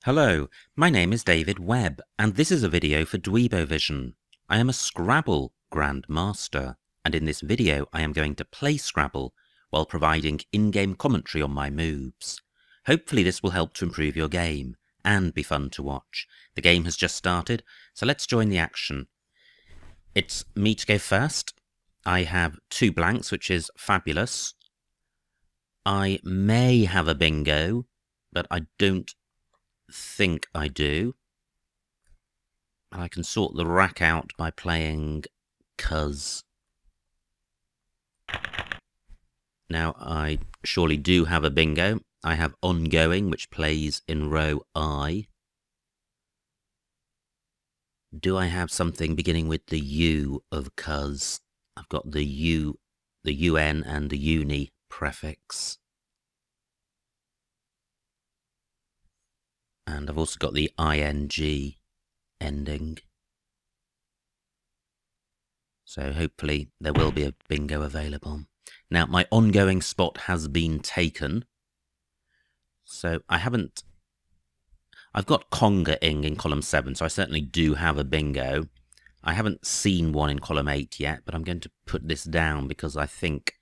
Hello, my name is David Webb, and this is a video for Dweebovision. I am a Scrabble grandmaster, and in this video I am going to play Scrabble while providing in-game commentary on my moves. Hopefully this will help to improve your game, and be fun to watch. The game has just started, so let's join the action. It's me to go first. I have 2 blanks, which is fabulous. I may have a bingo, but I don't think I do. I can sort the rack out by playing cuz. Now I surely do have a bingo. I have ongoing, which plays in row I. Do I have something beginning with the U of cuz? I've got the U, the UN and the uni prefix. And I've also got the ing ending. So hopefully there will be a bingo available. Now my ongoing spot has been taken. So I've got conga-ing in column 7, so I certainly do have a bingo. I haven't seen one in column 8 yet, but I'm going to put this down because I think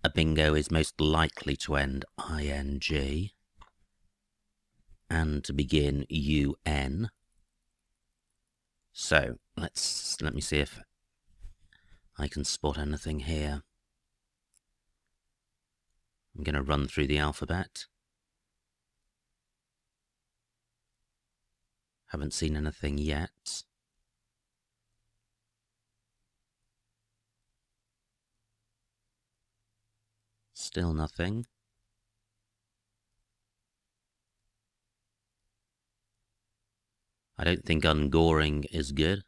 a bingo is most likely to end ing. And to begin UN. So let me see if I can spot anything here. I'm going to run through the alphabet. Haven't seen anything yet. Still nothing. I don't think ungoring is good.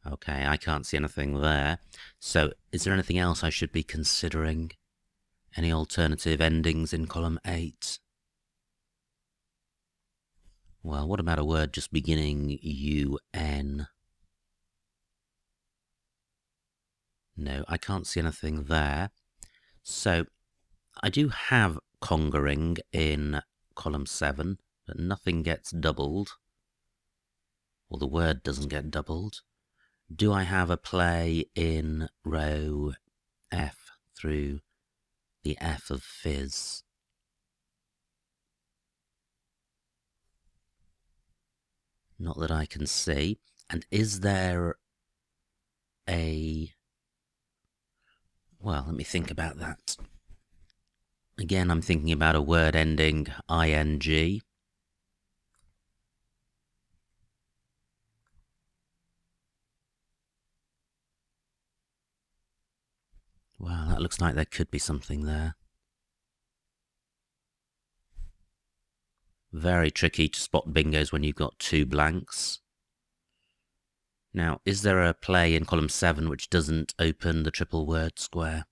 Okay, I can't see anything there. So, is there anything else I should be considering? Any alternative endings in column 8? Well, what about a word just beginning UN? No, I can't see anything there. So, I do have conquering in column 7, but nothing gets doubled. Or the word doesn't get doubled. Do I have a play in row F through the F of fizz? Not that I can see. And is there a... Well, let me think about that. Again, I'm thinking about a word ending ing. Wow, that looks like there could be something there. Very tricky to spot bingos when you've got 2 blanks. Now, is there a play in column 7 which doesn't open the triple word square?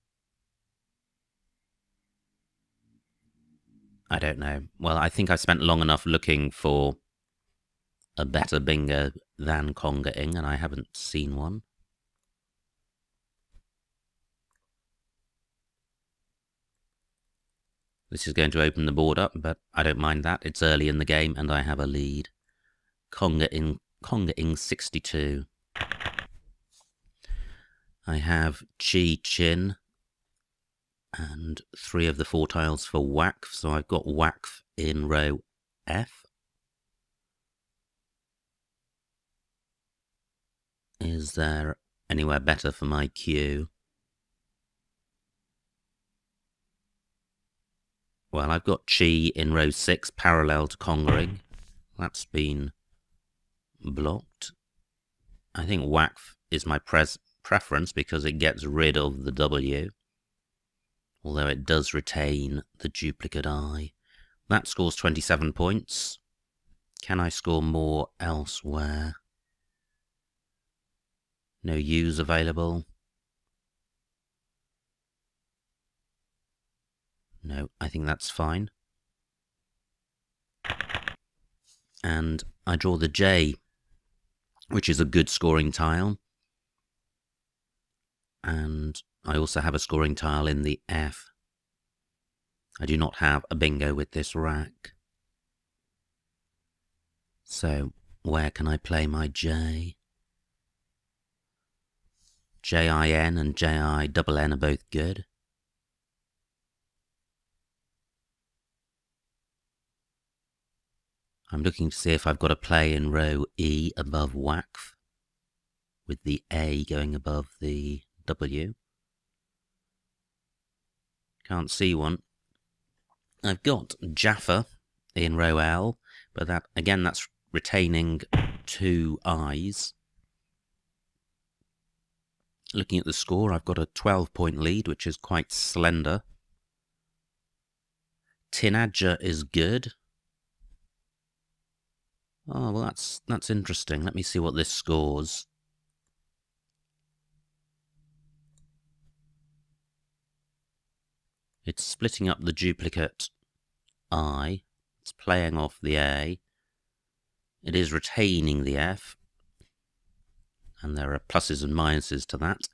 I don't know. Well, I think I spent long enough looking for a better bingo than conga-ing, and I haven't seen one. This is going to open the board up, but I don't mind that. It's early in the game, and I have a lead. Conga-ing 62. I have chi, chin, and 3 of the 4 tiles for whack, so I've got whack in row F. Is there anywhere better for my Q? Well, I've got chi in row 6, parallel to conquering. That's been blocked. I think whack is my preference because it gets rid of the W. Although it does retain the duplicate I. That scores 27 points. Can I score more elsewhere? No U's available. No, I think that's fine. And I draw the J, which is a good scoring tile. and I also have a scoring tile in the F. I do not have a bingo with this rack. So where can I play my J? J-I-N and J-I-double-N are both good. I'm looking to see if I've got a play in row E above WACF, with the A going above the W. Can't see one. I've got Jaffa in row L, but that again, that's retaining 2 I's. Looking at the score, I've got a 12-point lead, which is quite slender. Tinadja is good. Oh, well, that's interesting. Let me see what this scores. It's splitting up the duplicate I. It's playing off the A. It is retaining the F. And there are pluses and minuses to that.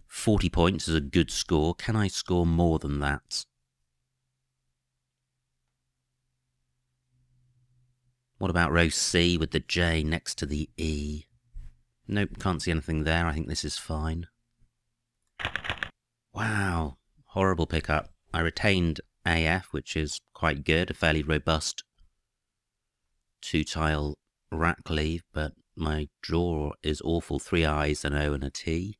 40 points is a good score. Can I score more than that? What about row C with the J next to the E? Nope, can't see anything there. I think this is fine. Wow, horrible pickup. I retained AF, which is quite good, a fairly robust 2-tile rack leave, but my draw is awful. 3 I's, an O and a T.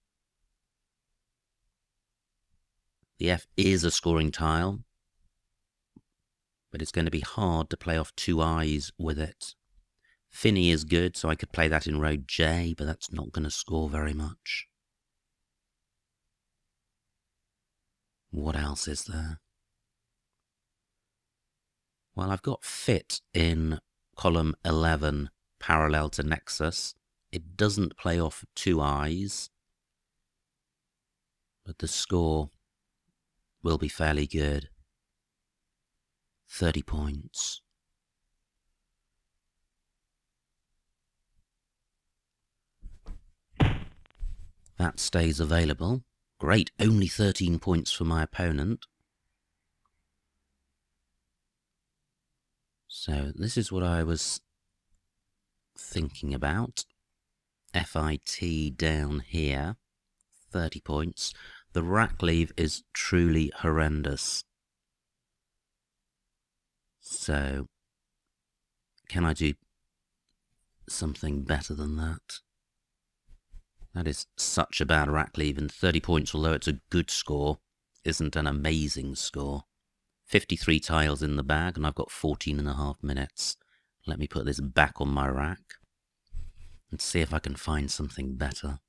The F is a scoring tile, but it's going to be hard to play off 2 I's with it. Finny is good, so I could play that in row J, but that's not going to score very much. What else is there? Well, I've got Fit in column 11, parallel to Nexus. It doesn't play off 2 I's, but the score will be fairly good. 30 points. That stays available. Great, only 13 points for my opponent. So this is what I was thinking about. FIT down here, 30 points. The rack leave is truly horrendous. So, can I do something better than that? That is such a bad rack leave, and 30 points, although it's a good score, isn't an amazing score. 53 tiles in the bag, and I've got 14.5 minutes. Let me put this back on my rack and see if I can find something better.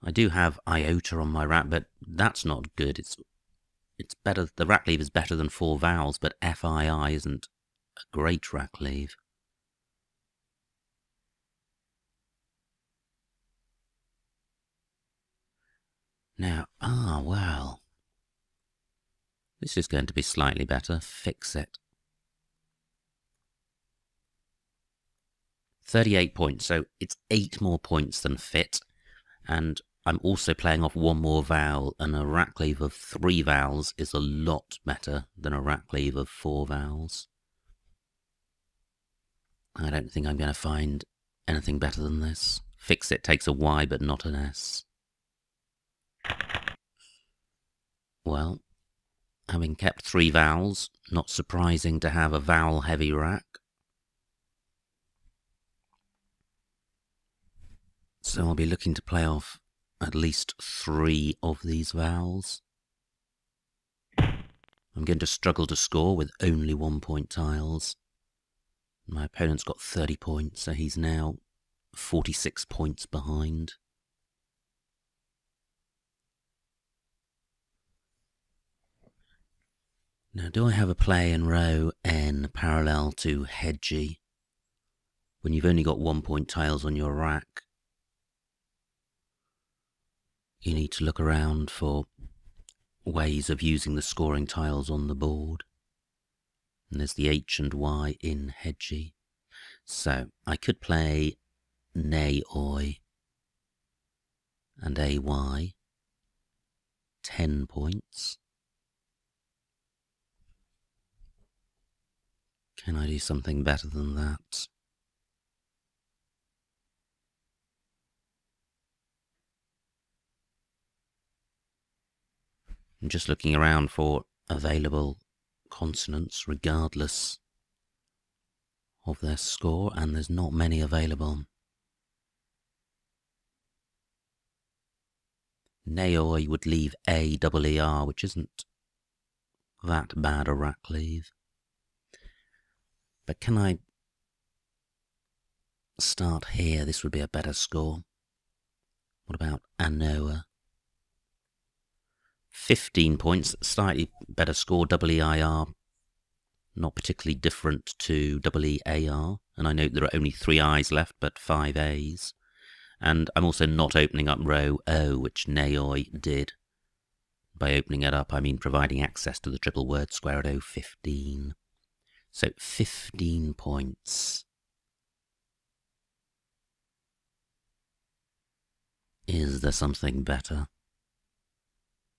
I do have iota on my rack, but that's not good. It's better. The rack leave is better than 4 vowels, but FII isn't a great rack leave. Now, well. This is going to be slightly better. Fix it. 38 points, so it's 8 more points than Fit. And I'm also playing off 1 more vowel, and a rack leave of 3 vowels is a lot better than a rack leave of 4 vowels. I don't think I'm going to find anything better than this. Fix it takes a Y but not an S. Well, having kept 3 vowels, not surprising to have a vowel-heavy rack. So I'll be looking to play off at least 3 of these vowels. I'm going to struggle to score with only 1-point tiles. My opponent's got 30 points, so he's now 46 points behind. Now, do I have a play in row N parallel to head G? When you've only got 1-point tiles on your rack, you need to look around for ways of using the scoring tiles on the board. And there's the H and Y in head G. So I could play nay-oi and ay, 10 points. Can I do something better than that? I'm just looking around for available consonants regardless of their score, and there's not many available. Nay-oi would leave A-double-E-R, which isn't that bad a rack leave. But can I start here? This would be a better score. What about Anoa? 15 points, slightly better score. EEIR, not particularly different to EEAR. And I note there are only 3 I's left, but 5 A's. And I'm also not opening up row O, which nay-oi did. By opening it up, I mean providing access to the triple word square at O15. So 15 points. Is there something better?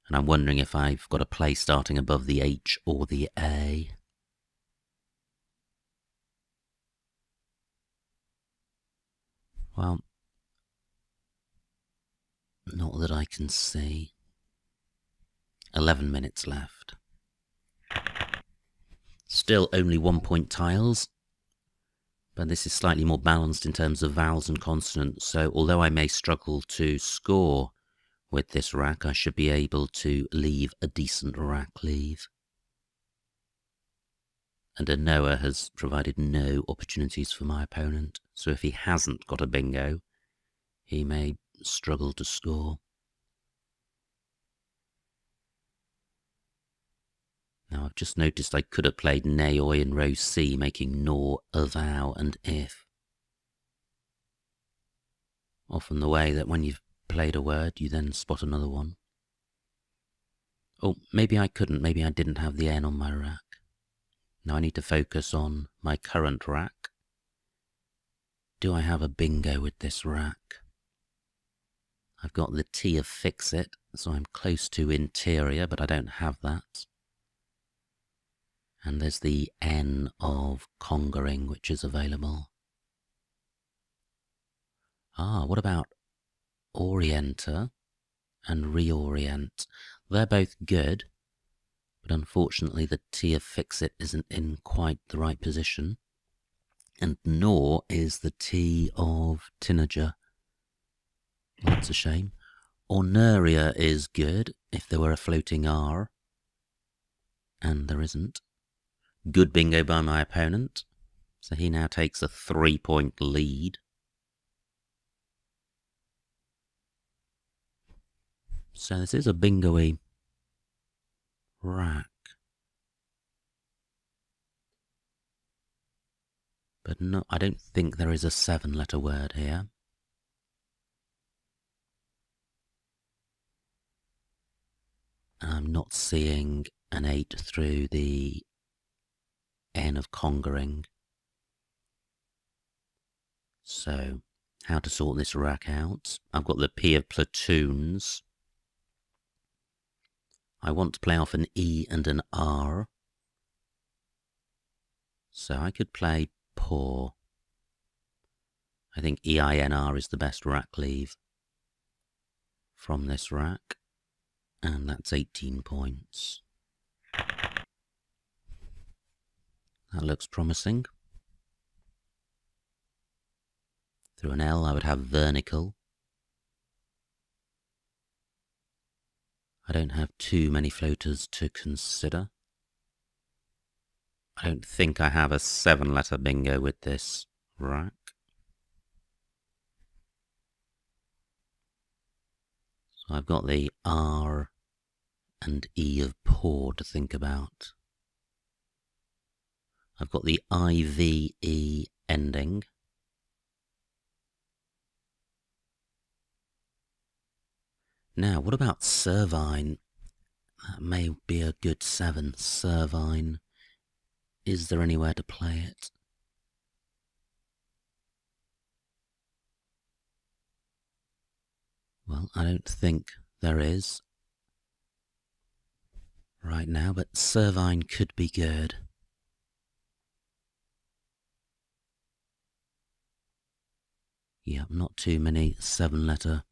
And I'm wondering if I've got a play starting above the H or the A. Well, not that I can see. 11 minutes left. Still only 1 point tiles, but this is slightly more balanced in terms of vowels and consonants, so although I may struggle to score with this rack, I should be able to leave a decent rack leave. And Anoa has provided no opportunities for my opponent, so if he hasn't got a bingo, he may struggle to score. Now I've just noticed I could have played nay-oi in row C, making nor, avow and if. Often the way that when you've played a word, you then spot another one. Oh, maybe I couldn't, maybe I didn't have the N on my rack. Now I need to focus on my current rack. Do I have a bingo with this rack? I've got the T of fix it, so I'm close to interior, but I don't have that. And there's the N of congering, which is available. What about orienter and reorient? They're both good, but unfortunately the T of fix it isn't in quite the right position. And nor is the T of teenager. Well, that's a shame. Orneria is good if there were a floating R, and there isn't. Good bingo by my opponent, so he now takes a 3-point lead. So this is a bingo-y rack. But no, I don't think there is a 7-letter word here. I'm not seeing an 8 through the N of congering. So, how to sort this rack out? I've got the P of platoons. I want to play off an E and an R. So I could play poor. I think EINR is the best rack leave from this rack. And that's 18 points. That looks promising. Through an L I would have vernical. I don't have too many floaters to consider. I don't think I have a 7-letter bingo with this rack. So I've got the R and E of poor to think about. I've got the IVE ending. Now, what about Servine? That may be a good 7. Servine. Is there anywhere to play it? Well, I don't think there is right now, but Servine could be good. Yeah, not too many 7-letter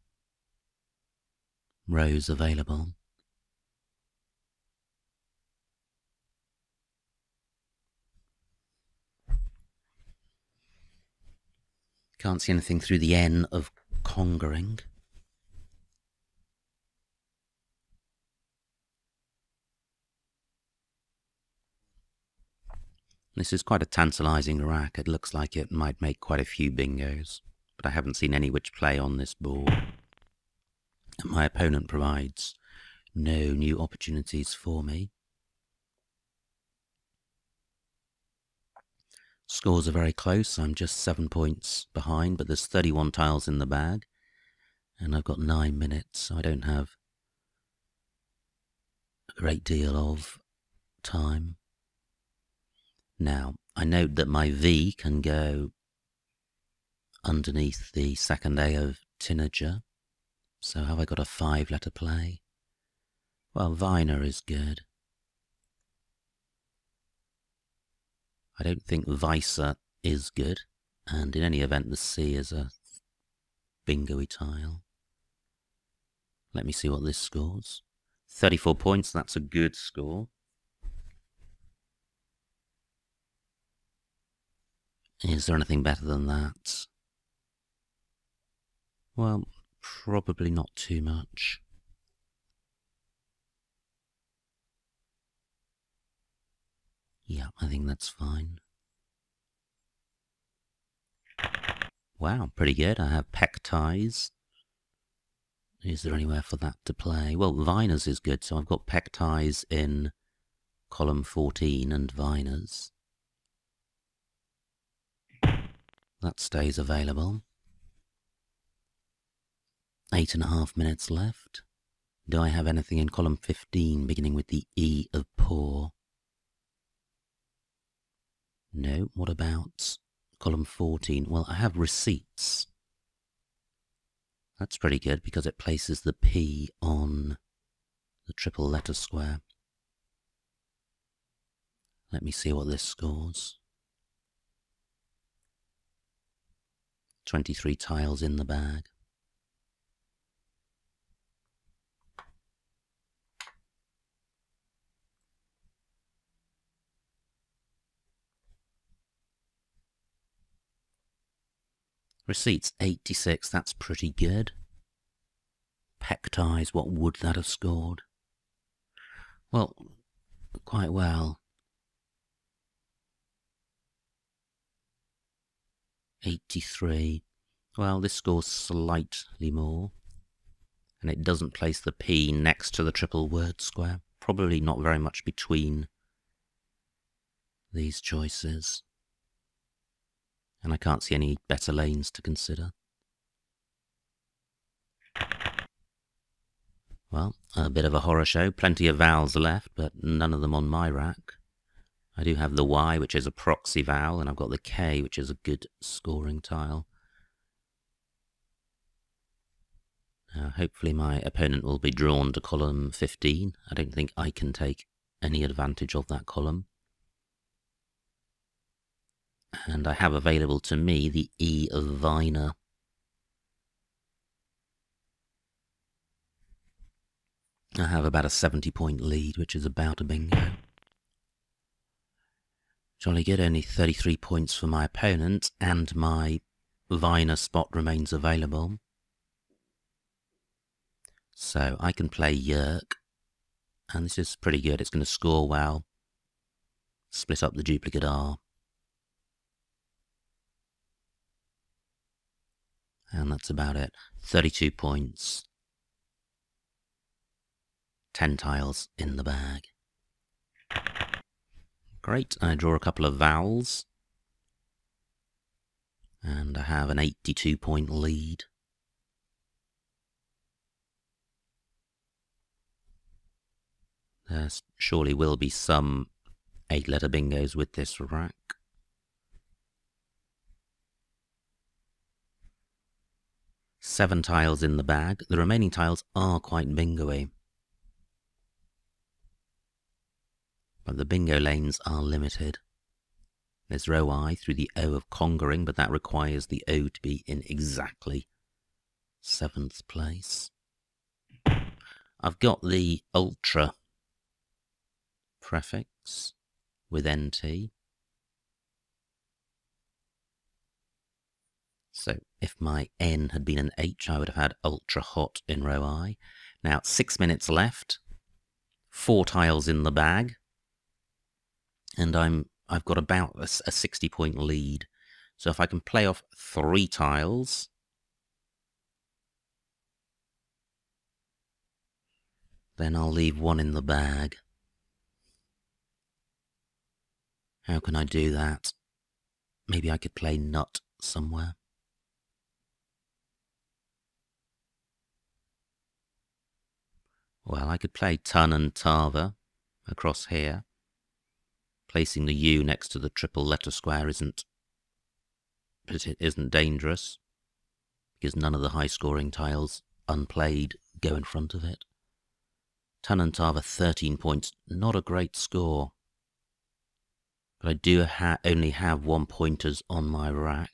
rows available. Can't see anything through the N of congering. This is quite a tantalising rack. It looks like it might make quite a few bingos, but I haven't seen any which play on this board. And my opponent provides no new opportunities for me. Scores are very close. I'm just 7 points behind, but there's 31 tiles in the bag, and I've got 9 minutes, so I don't have a great deal of time. Now, I note that my V can go underneath the second A of teenager. So have I got a 5-letter play? Well, Viner is good. I don't think Vicer is good, and in any event the C is a bingo-y tile. Let me see what this scores. 34 points, that's a good score. Is there anything better than that? Well, probably not too much. Yeah, I think that's fine. Wow, pretty good. I have peck ties. Is there anywhere for that to play? Well, Viners is good, so I've got peck ties in column 14 and Viners. That stays available. 8.5 minutes left. Do I have anything in column 15 beginning with the E of poor? No. What about column 14? Well, I have receipts. That's pretty good because it places the P on the triple letter square. Let me see what this scores. 23 tiles in the bag. Receipts 86, that's pretty good. Peck ties, what would that have scored? Well, quite well. 83. Well, this scores slightly more. And it doesn't place the P next to the triple word square. Probably not very much between these choices. And I can't see any better lanes to consider. Well, a bit of a horror show. Plenty of vowels left, but none of them on my rack. I do have the Y, which is a proxy vowel, and I've got the K, which is a good scoring tile. Hopefully my opponent will be drawn to column 15. I don't think I can take any advantage of that column. And I have available to me the E of Viner. I have about a 70-point lead, which is about a bingo. Jolly good, only 33 points for my opponent, and my Viner spot remains available. So I can play Yerk, and this is pretty good. It's going to score well. Split up the duplicate R. And that's about it. 32 points. 10 tiles in the bag. Great, I draw a couple of vowels. And I have an 82-point lead. There surely will be some 8-letter bingos with this rack. 7 tiles in the bag. The remaining tiles are quite bingo-y. But the bingo lanes are limited. There's row I through the O of conquering, but that requires the O to be in exactly 7th place. I've got the ultra prefix with NT. So if my N had been an H, I would have had ultra hot in row I. Now 6 minutes left, 4 tiles in the bag, and I've got about a 60-point lead. So if I can play off 3 tiles, then I'll leave 1 in the bag. How can I do that? Maybe I could play nut somewhere. Well, I could play ton and tava across here. Placing the U next to the triple letter square isn't dangerous, because none of the high-scoring tiles unplayed go in front of it. Ton and tava, 13 points, not a great score. But I do only have 1 pointers on my rack.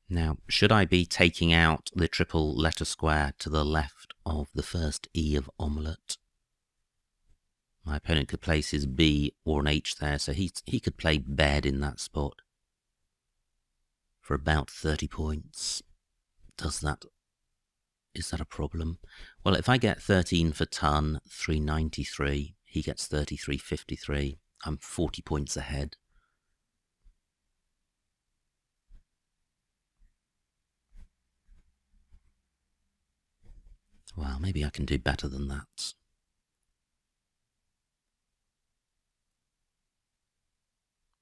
Now, should I be taking out the triple letter square to the left of the first E of omelette? My opponent could place his B or an H there, so he could play bed in that spot for about 30 points. Is that a problem? Well, if I get 13 for ton, 393, he gets 33.53. I'm 40 points ahead. Well, maybe I can do better than that.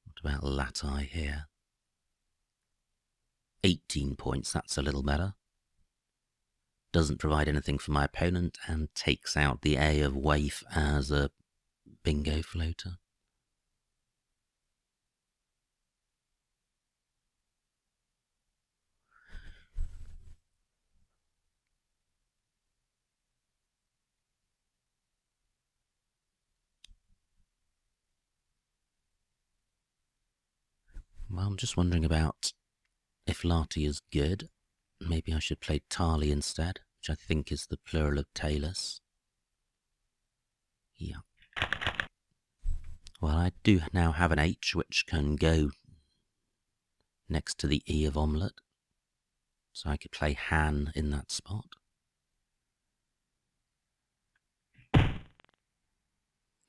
What about Latai here? 18 points, that's a little better. Doesn't provide anything for my opponent and takes out the A of waif as a bingo floater. Well, I'm just wondering about if Lati is good. Maybe I should play Tali instead, which I think is the plural of Talus. Yeah. Well, I do now have an H which can go next to the E of omelette. So I could play Han in that spot.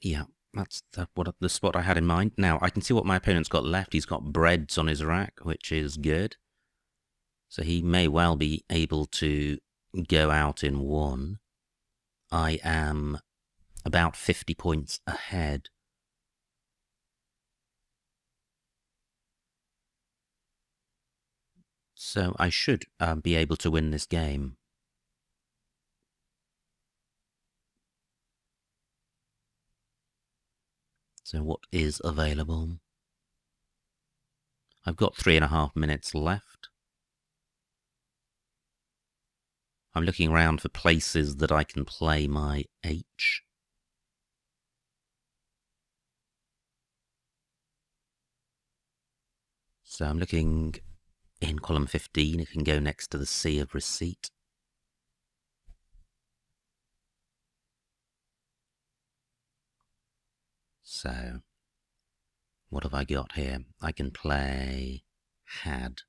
Yeah, that's the spot I had in mind. Now, I can see what my opponent's got left. He's got breads on his rack, which is good. So he may well be able to go out in 1. I am about 50 points ahead. So I should be able to win this game. So what is available? I've got 3.5 minutes left. I'm looking around for places that I can play my H. So I'm looking in column 15. It can go next to the C of receipt. So, what have I got here? I can play had.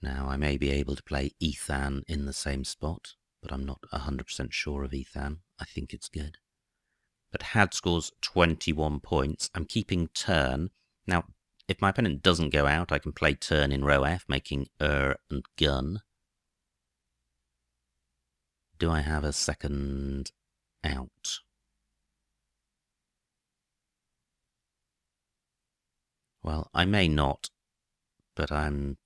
Now, I may be able to play Ethan in the same spot, but I'm not 100% sure of Ethan. I think it's good. But had scores 21 points. I'm keeping turn. Now, if my opponent doesn't go out, I can play turn in row F, making and gun. Do I have a second out? Well, I may not, but I've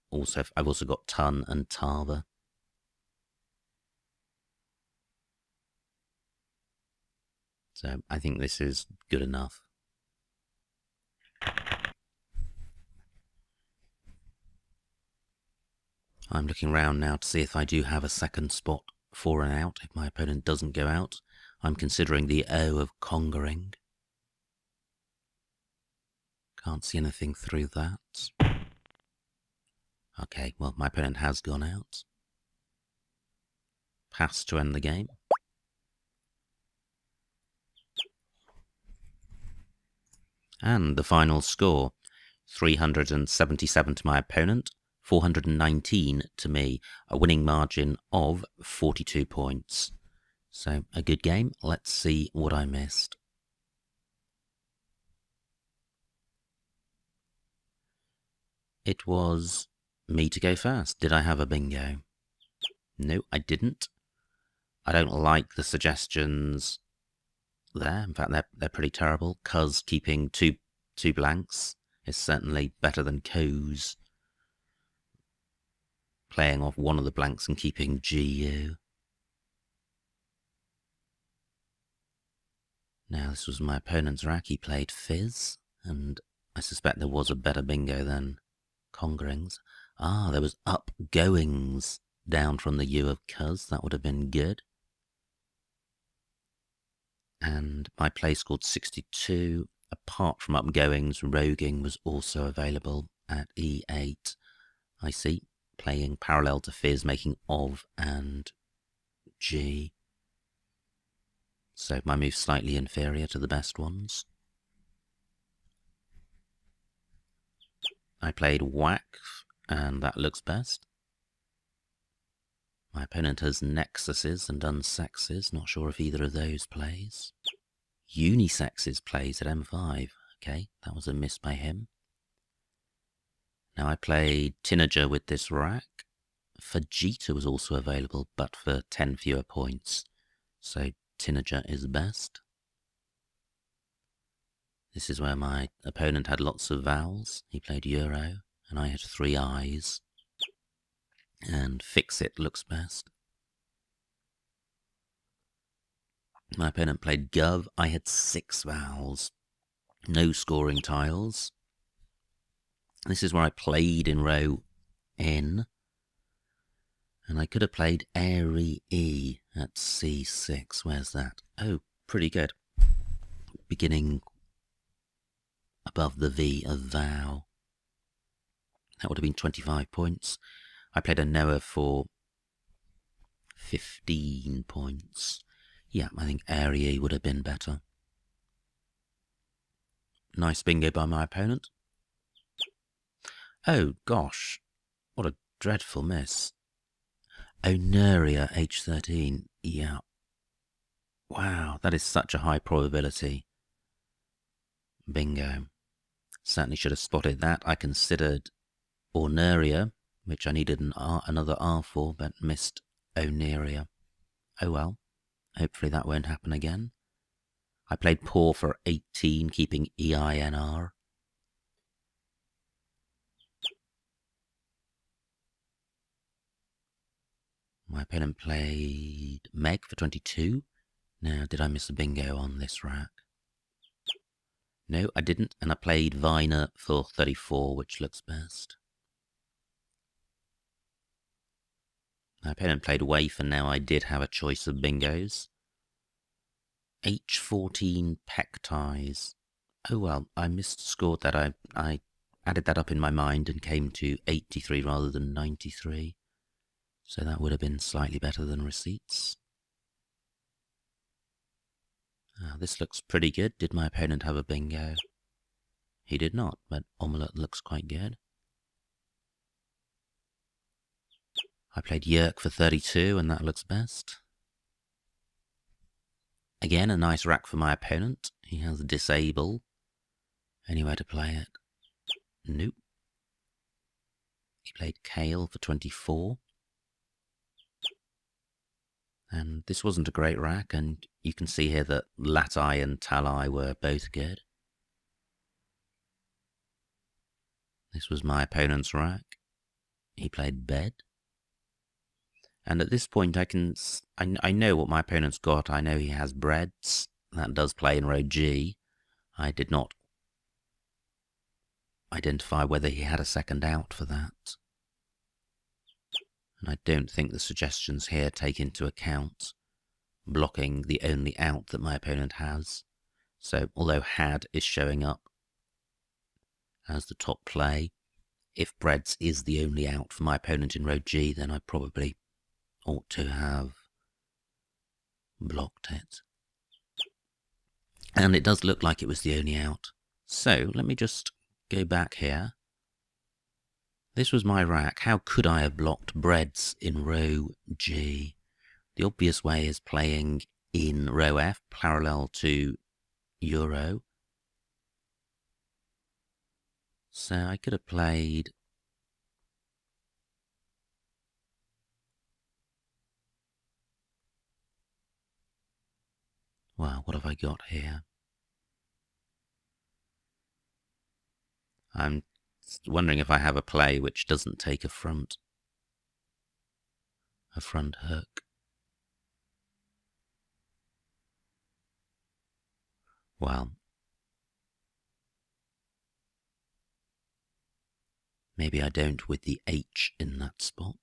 also got ton and tava. So I think this is good enough. I'm looking round now to see if I do have a second spot for an out. If my opponent doesn't go out, I'm considering the O of conquering. Can't see anything through that. Okay, well, my opponent has gone out. Pass to end the game. And the final score, 377 to my opponent, 419 to me, a winning margin of 42 points. So a good game. Let's see what I missed. It was me to go first. Did I have a bingo? No, I didn't. I don't like the suggestions there. In fact, they're pretty terrible. Cuz keeping two blanks is certainly better than Co's playing off one of the blanks and keeping GU. Now, this was my opponent's rack. He played Fizz, and I suspect there was a better bingo than conquerings. Ah, there was upgoings down from the U of Cuz. That would have been good. And my play scored 62. Apart from upgoings, roguing was also available at E8. I see. Playing parallel to Fizz, making of and G. So my move's slightly inferior to the best ones. I played whack, and that looks best. My opponent has nexuses and unsexes. Not sure if either of those plays. Unisexes plays at M5. Okay, that was a miss by him. Now I played Tinager with this rack. Fajita was also available, but for 10 fewer points. So Tinager is best. This is where my opponent had lots of vowels. He played Euro, and I had 3 I's. And Fix It looks best. My opponent played Gov. I had 6 vowels. No scoring tiles. This is where I played in row N. And I could have played Airy E at C6. Where's that? Oh, pretty good. Beginning above the V of vow. That would have been 25 points. I played a Noah for 15 points. Yeah, I think Airy E would have been better. Nice bingo by my opponent. Oh, gosh. What a dreadful miss. Oneria H13. Yeah. Wow, that is such a high probability. Bingo. Certainly should have spotted that. I considered Orneria, which I needed another R for, but missed Oneria. Oh well. Hopefully that won't happen again. I played Poor for 18, keeping EINR. My opponent played Meg for 22. Now, did I miss a bingo on this rack? No, I didn't, and I played Viner for 34, which looks best. My opponent played Waif, and now I did have a choice of bingos. H14 Peck Ties. Oh well, I misscored that. I added that up in my mind and came to 83 rather than 93. So that would have been slightly better than receipts. This looks pretty good. Did my opponent have a bingo? He did not, but Omelette looks quite good. I played Yerk for 32, and that looks best. Again, a nice rack for my opponent. He has Disable. Anywhere to play it? Nope. He played Kale for 24. And this wasn't a great rack, and you can see here that Lat-Eye and Tal-Eye were both good. This was my opponent's rack. He played Bed. And at this point I know what my opponent's got. I know he has breads. that does play in row G. I did not identify whether he had a second out for that. And I don't think the suggestions here take into account blocking the only out that my opponent has. So although had is showing up as the top play, if breads is the only out for my opponent in row G, then I probably ought to have blocked it. And it does look like it was the only out. So let me just go back here. This was my rack. How could I have blocked breads in row G? The obvious way is playing in row F, parallel to Euro. So I could have played well, what have I got here? I'm wondering if I have a play which doesn't take a front hook. Well, maybe I don't with the H in that spot.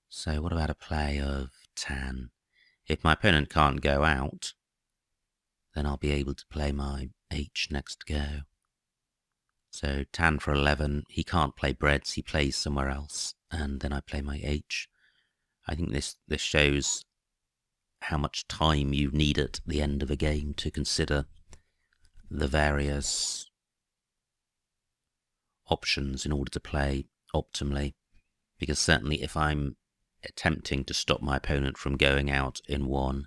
So what about a play of tan? If my opponent can't go out, then I'll be able to play my H next go. So tan for 11, he can't play breads, he plays somewhere else, and then I play my H. I think this shows how much time you need at the end of a game to consider the various options in order to play optimally. Because certainly if I'm attempting to stop my opponent from going out in one,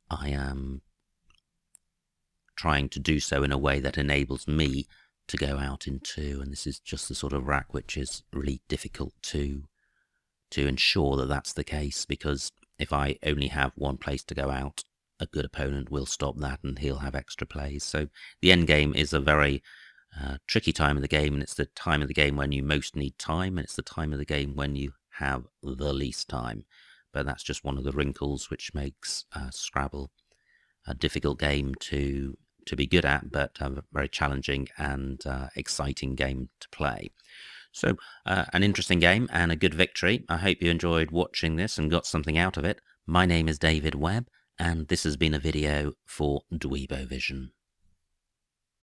I am trying to do so in a way that enables me to go out in two, and this is just the sort of rack which is really difficult to ensure that that's the case, because if I only have one place to go out, a good opponent will stop that and he'll have extra plays. So the end game is a very tricky time of the game, and it's the time of the game when you most need time, and it's the time of the game when you have the least time. But that's just one of the wrinkles which makes Scrabble a difficult game to be good at, but a very challenging and exciting game to play. So an interesting game and a good victory. I hope you enjoyed watching this and got something out of it. My name is David Webb, and this has been a video for Dweebovision.